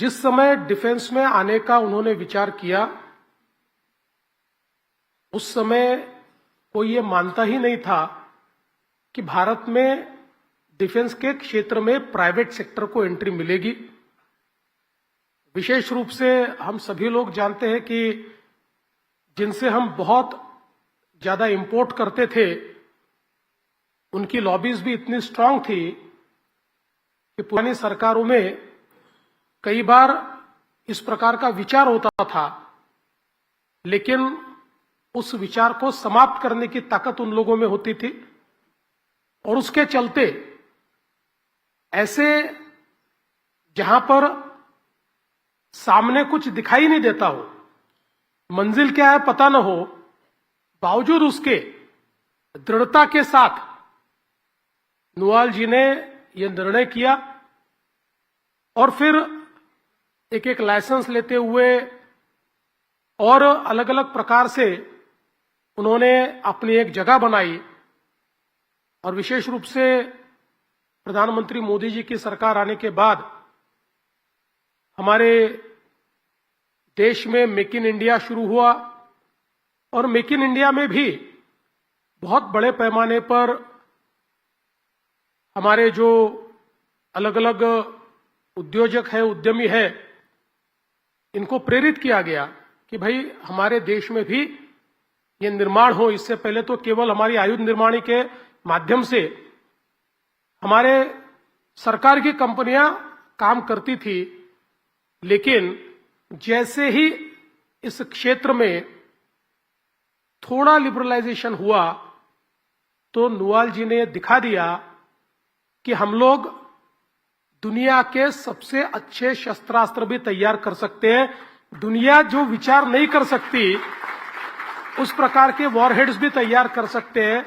जिस समय डिफेंस में आने का उन्होंने विचार किया, उस समय कोई ये मानता ही नहीं था कि भारत में डिफेंस के क्षेत्र में प्राइवेट सेक्टर को एंट्री मिलेगी। विशेष रूप से हम सभी लोग जानते हैं कि जिनसे हम बहुत ज्यादा इंपोर्ट करते थे, उनकी लॉबीज भी इतनी स्ट्रांग थी कि पुरानी सरकारों में कई बार इस प्रकार का विचार होता था, लेकिन उस विचार को समाप्त करने की ताकत उन लोगों में होती थी। और उसके चलते ऐसे जहां पर सामने कुछ दिखाई नहीं देता हो, मंजिल क्या है पता न हो, बावजूद उसके दृढ़ता के साथ नुआल जी ने यह निर्णय किया और फिर एक एक लाइसेंस लेते हुए और अलग अलग प्रकार से उन्होंने अपनी एक जगह बनाई। और विशेष रूप से प्रधानमंत्री मोदी जी की सरकार आने के बाद हमारे देश में मेक इन इंडिया शुरू हुआ और मेक इन इंडिया में भी बहुत बड़े पैमाने पर हमारे जो अलग अलग उद्योजक है, उद्यमी है, इनको प्रेरित किया गया कि भाई हमारे देश में भी ये निर्माण हो। इससे पहले तो केवल हमारी आयुध निर्माणी के माध्यम से हमारे सरकार की कंपनियां काम करती थी, लेकिन जैसे ही इस क्षेत्र में थोड़ा लिबरलाइजेशन हुआ तो नुआल जी ने दिखा दिया कि हम लोग दुनिया के सबसे अच्छे शस्त्रास्त्र भी तैयार कर सकते हैं। दुनिया जो विचार नहीं कर सकती, उस प्रकार के वॉरहेड्स भी तैयार कर सकते हैं।